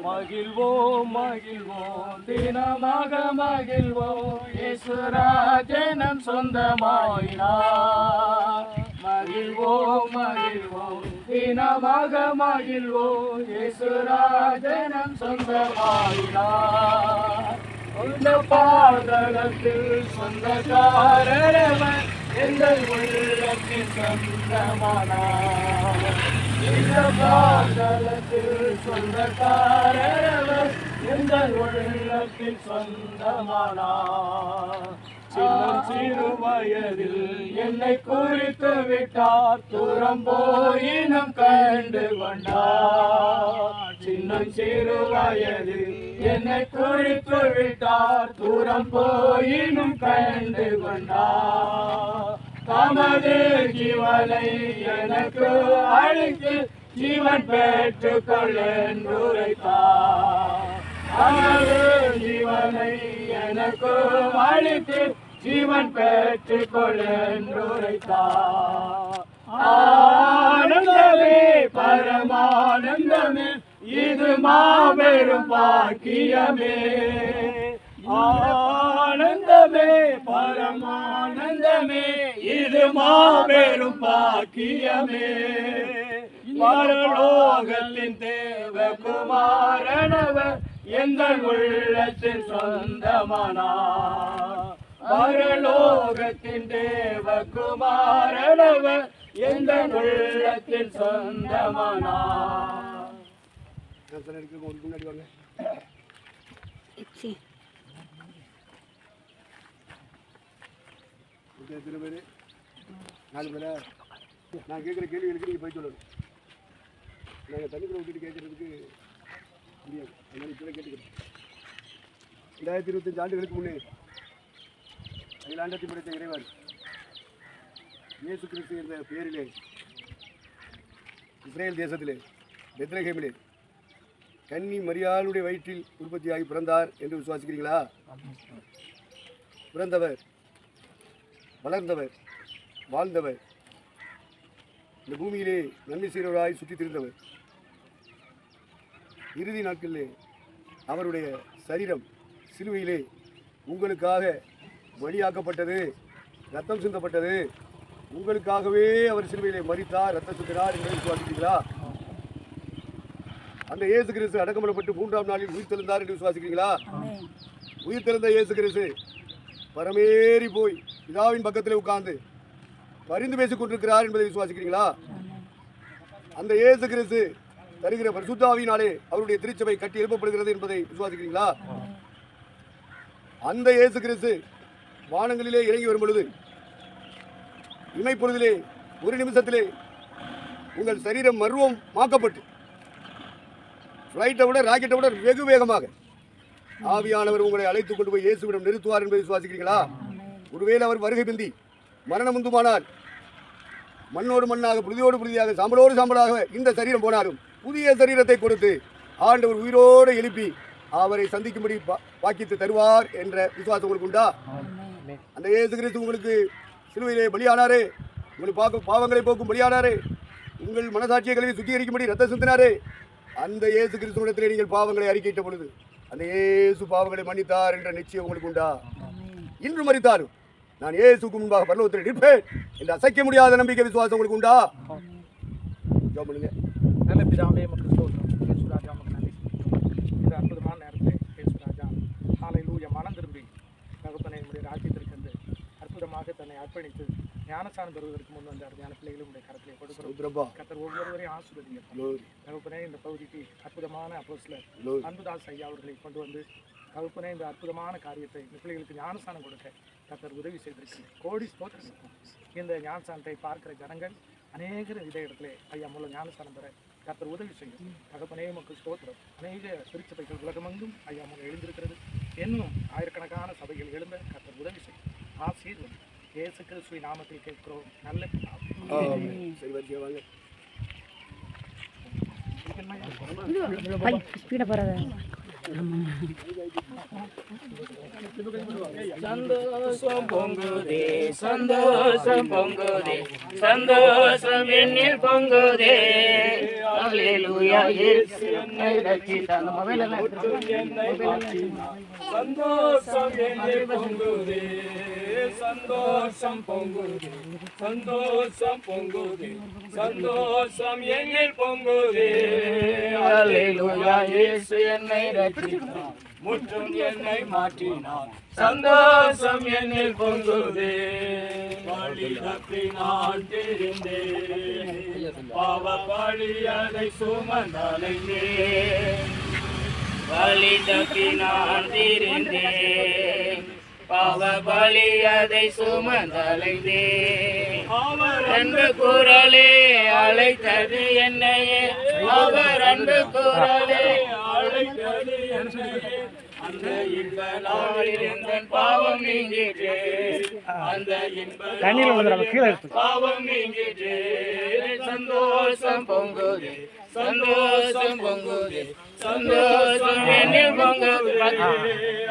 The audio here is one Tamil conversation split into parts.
மகிழ்வோம் மகிழ்வோம் தினமாக மகிழ்வோம் இயேசுராஜனம் சொந்தமாயினார். மகிழ்வோம் மகிழ்வோம் தினமாக மகிழ்வோம் இயேசுராஜனம் சொந்தமாயினார். இந்த பாதலத்தில் சொந்தக்காரரவர் எங்கள் உள்ளத்தில் சொந்தமானார். இந்த பாதலத்தில் சொந்தக்காரரவர் எங்கள் உள்ளத்தில் சொந்தமானார். சிறு வயதில் என்னை குறித்து விட்டார், தூரம் போயினும் கண்டு கொண்டார். சிறு வயதில் என்னை குறித்து விட்டார், தூரம் போயினும் கண்டு கொண்டார். தமது ஜீவனை எனக்கு அளித்து ஜீவன் பெற்றுக்கொள் என்று உரைத்தார். தமது ஜீவனை எனக்கு அளித்து ஜீவன் பெற்றுக்கொள் என்று உரைத்தார். ஆனந்தமே பரமானந்தமே இது மாபெரும் பாக்கியமே. ஆனந்தமே பரமானந்தமே இது மாபெரும் பாக்கியமே. பரலோகத்தின் தேவகுமாரனவர் எங்கள் உள்ளத்தில் சொந்தமானார். பரலோகத்தின் தேவகுமாரனவர் எங்கள் உள்ளத்தில் சொந்தமானார். முன்னாடி வாங்க. எத்தனை பேர்? 4 பேரா? நான் கேட்குற கேள்விகளுக்கு நீங்கள் போய் சொல்லணும். நாங்கள் தண்ணிக்குள்ள விட்டுட்டு கேட்கறதுக்கு முடியாது. அதனால இப்போ கேட்டுக்கிறோம். 2025 ஆண்டுகளுக்கு முன்னே அகிலாண்டத்தை படைத்த இறைவர் இயேசு கிறிஸ்து என்ற பெயரிலே இஸ்ரேல் தேசத்திலே பெத்லகேமிலே கன்னி மரியாளுடைய வயிற்றில் உற்பத்தியாகி பிறந்தார் என்று விசுவாசிக்கிறீங்களா? பிறந்தவர், வளர்ந்தவர், வாழ்ந்தவர், இந்த பூமியிலே நன்மை செய்கிறவராய் சுற்றித் திரிந்தவர். இறுதி நாட்களிலே அவருடைய சரீரம் சிலுவையிலே உங்களுக்காக பலியாக்கப்பட்டது, ரத்தம் சிந்தப்பட்டது. உங்களுக்காகவே அவர் சிலுவையிலே மரித்தார், ரத்தம் சிந்தினார் என்று விசுவாசிக்கிறீங்களா? அந்த இயேசு கிறிஸ்து அடக்கமடப்பட்டு 3ஆம் நாளில் உயிர் தெழுந்தார் என்று விசுவாசிக்கிறீங்களா? உயிர் தெழுந்த இயேசு கிறிஸ்து பரமேறி போய் பிதாவின் பக்கத்தில் உட்கார்ந்து பரிந்து பேசிக் கொண்டிருக்கிறார் என்பதை விசுவாசிக்கிறீங்களா? அந்த இயேசு கிறிஸ்து தருகிற பரிசுத்த ஆவியினாலே அவருடைய திருச்சபை கட்டி எழுப்பப்படுகிறது என்பதை விசுவாசிக்கிறீங்களா? அந்த இயேசு கிறிஸ்து வானங்களிலே இறங்கி வரும் பொழுது இமைப்பொழுதிலே ஒரு நிமிஷத்திலே உங்கள் சரீரம் மர்வம் மாக்கப்பட்டு ஃப்ளைட்டை விட ராக்கெட்டை விட வெகு வேகமாக ஆவியானவர் உங்களை அழைத்துக் கொண்டு போய் இயேசுவிடம் நிறுத்துவார் என்பதை விசுவாசிக்கிறீர்களா? ஒருவேளை அவர் வருகை பிந்தி மரணம் உண்டுமானால் மண்ணோடு மண்ணாக, புழுதியோடு புழுதியாக, சாம்பலோடு சாம்பலாக இந்த சரீரம் போனாலும் புதிய சரீரத்தை கொடுத்து ஆண்டவர் உயிரோடு எழுப்பி அவரை சந்திக்கும்படி வாக்கித்து தருவார் என்ற விசுவாசம் உங்களுக்கு உண்டா? அந்த இயேசு கிறிஸ்து உங்களுக்கு சிலுவையிலே பலியானாரே, உங்களுக்கு பாவங்களை போக்கும் பலியானாரே, உங்கள் மனசாட்சியை கல்வி சுத்திகரிக்கும்படி ரத்த சிந்தினாரே, அந்த இயேசு கிறிஸ்துவிடத்திலே நீங்கள் பாவங்களை அறிக்கையிட்ட பொழுது அந்த இயேசு பாவங்களை மன்னித்தார் என்ற நிச்சயம் உங்களுக்கு உண்டா? இன்று மரித்தாரும் நான் இயேசுக்கு முன்பாக பரலோகத்தில் நிற்பேன் என்று அசைக்க முடியாத நம்பிக்கை விசுவாசம் உங்களுக்கு உண்டா? ஜெபம் பண்ணுங்க. நல்ல பிதாவே, மக்கள் ஸ்தோத்திரம். இயேசு ராஜா மக்கள் நன்றி. இந்த அற்புதமான நேரத்தில் இயேசு ராஜா ஹல்லேலூயா மனம் திரும்பி தகப்பனை நம்முடைய ராஜ்யத்திற்கு வந்து அற்புதமாக தன்னை அர்ப்பணித்து ஞானஸ்நானம் பெறுவதற்கு முன் வந்த அருமையான பிள்ளைகளும் உடைய கரத்திலே கொடுக்கிறோம். கர்த்தர் ஒவ்வொருவரையும் ஆசீர்வதிங்க. தகப்பனே, இந்த பகுதிக்கு அற்புதமான அப்போஸ்தலர் அன்புதாஸ் ஐயா அவர்களை கொண்டு வந்து தகப்பனே இந்த அற்புதமான காரியத்தை இந்த பிள்ளைகளுக்கு ஞானஸ்நானம் கொடுக்க கர்த்தர் உதவி செய்திருக்கிறேன். கோடி ஸ்தோத்திரம். இந்த ஞானஸ்நானத்தை பார்க்கிற ஜனங்கள் அநேகர் இதே இடத்துல ஐயா மூலம் ஞானஸ்நானம் பெற கர்த்தர் உதவி செய்யும். தகப்பனே மக்கள் ஸ்தோத்திரம். அநேக திருச்சபைகள் உலகமெங்கும் ஐயா மூலம் எழுந்திருக்கிறது. இன்னும் ஆயிரக்கணக்கான சபைகள் எழுந்த கர்த்தர் உதவி செய்யும். ஆசீர்வதி இயேசு கிறிஸ்துவின் நாமத்தில் கேட்கிறோம் நல்ல பிதாவே. ஸ்பீடா போறாங்க. சந்தோஷம் பொங்குதே சந்தோஷம் பொங்குதே சந்தோஷம் என்னில் பொங்குதே அல்லேலூயா இயேசு என்னை ரட்சித்தார். மொபைல் எல்லாம் சந்தோஷம் என்னில் பொங்குதே சந்தோஷம் பொங்குதே சந்தோஷம் பொங்குதே சந்தோஷம் என்னில் பொங்குதே அல்லேலூயா இயேசு என்னை ரட்சித்தார். முற்றும் என்னை மாற்றினார் சந்தோஷம் என்னில் பொங்குதே வழி தப்பி நான் தெரிந்தேன் பாவ பழியதை சுமந்தலைந்தேன் வழி தப்பி நான் திரிந்தேன் பாவ பலி அதை சுமந்தலைந்தேன் அவர் அன்பு குரலே அழைத்தது என்னையே அவர் அன்பு குரலே அழைத்தது என்னையே அந்த இன்ப நாளில் இருந்தன் பாவம் நீங்கிற்றே அந்த இன்ப பாவம் நீங்கிற்றே சந்தோஷம் பொங்குதே சந்தோஷம் பொங்குதே சந்தோஷம் என்னில் பொங்குதே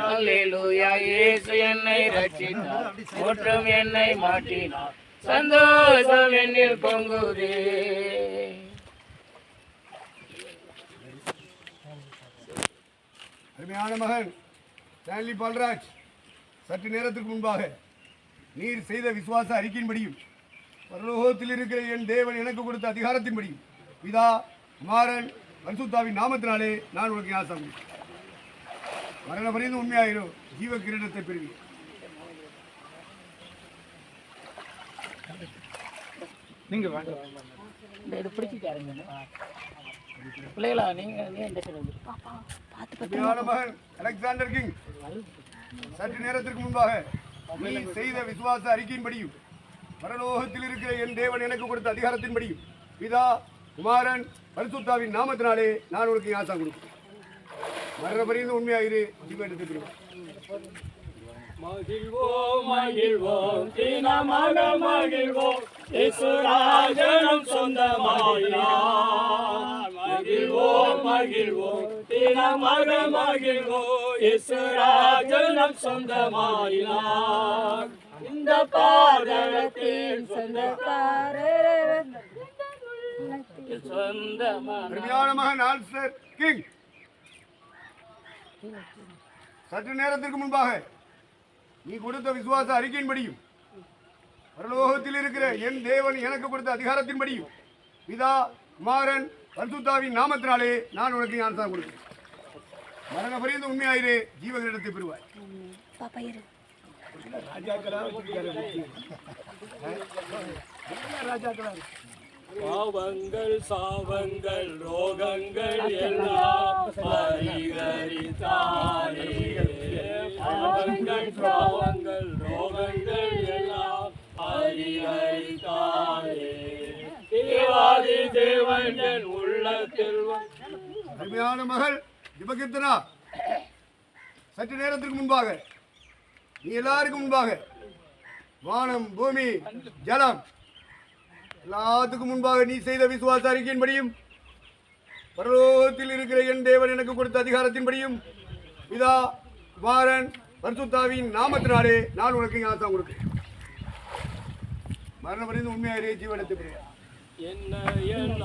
அல்லேலூயா இயேசு என்னை ரட்சித்தார் முற்றும் என்னை மாற்றினார் சந்தோஷம் என்னில் பொங்குதே. அருமையான மகன் ஸ்டான்லி பால்ராஜ், சற்று நேரத்துக்கு முன்பாக நீர் செய்த விசுவாச அறிக்கையின்படியும் பரலோகத்தில் இருக்கிற என் தேவன் எனக்கு கொடுத்த அதிகாரத்தின்படியும் பிதா குமாரன் பரிசுத்தாவின் நாமத்தினாலே நான் உனக்கு ஆசை மரண பரிந்து உண்மையாயிரும் ஜீவ கிரீடத்தை பெறுவீர். நீங்க வாங்க. இது பிடிச்சிட்டாருங்க பிள்ளைகளா நீங்க என்ன சொல்லுங்க. அருமையான மகன் அலெக்சாண்டர் கிங், சற்று நேரத்திற்கு முன்பாக நீ செய்த விசுவாச அறிக்கையின்படியும் பரலோகத்தில் இருக்கிற என் தேவன் எனக்கு கொடுத்த அதிகாரத்தின்படியும் பிதா குமாரன் பரிசுத்தாவின் நாமத்தினாலே நான் உனக்கு ஆசை கொடுப்பேன். மரண பரிந்து உண்மையாயிரு ஜீவ எடுத்து பெறுவேன். மகிழ்வோம் மகிழ்வோம் தினமாக மகிழ்வோம் இயேசுராஜனம் சொந்தமாயினார் மகிழ்வோம் மகிழ்வோம் தினமாக மகிழ்வோம் இயேசுராஜனம் சொந்தமாயினார் இந்த பாதலத்தின் சொந்தக்காரர் சொந்தமான அருமையான மகன் ஆல்ஸ்டர் கிங், சற்று நேரத்திற்கு முன்பாக நீ கொடுத்த விசுவாச அறிக்கையின்படியும் பரலோகத்தில் இருக்கிற என் தேவன் எனக்கு கொடுத்த அதிகாரத்தின்படியும் பிதா குமாரன் பரிசுத்தாவின் நாமத்தினாலே நான் உனக்கு ஞானஸ்நானம் கொடுக்கிறேன். மரண பரியந்த உண்மையாயிரே ஜீவ கிரீடத்தை பெறுவாய். பாவங்கள் சாவங்கள் ரோகங்கள் எல்லாம் பரிகரித்தாரே பாவங்கள் பாவங்கள் ரோகங்கள் எல்லாம் பரிகரித்தாரே தேவாதி தேவன் என் உள்ளத்தில் அருமையான மகள் ஜெபகீர்த்தனா, சற்று நேரத்திற்கு முன்பாக நீ எல்லாருக்கும் முன்பாக வானம் பூமி ஜலம் எல்லாத்துக்கும் முன்பாக நீ செய்த விசுவாச அறிக்கையின்படியும் பரலோகத்தில் இருக்கிற என் தேவன் எனக்கு கொடுத்த அதிகாரத்தின்படியும் பிதா குமாரன் பரிசுத்தாவின் நாமத்தினாலே நான் உனக்கு ஞானஸ்நானம் கொடுக்கிறேன். மரண பரிந்து உண்மையாயிரே ஜீவனத்தை பெறுவாய். என்ன என்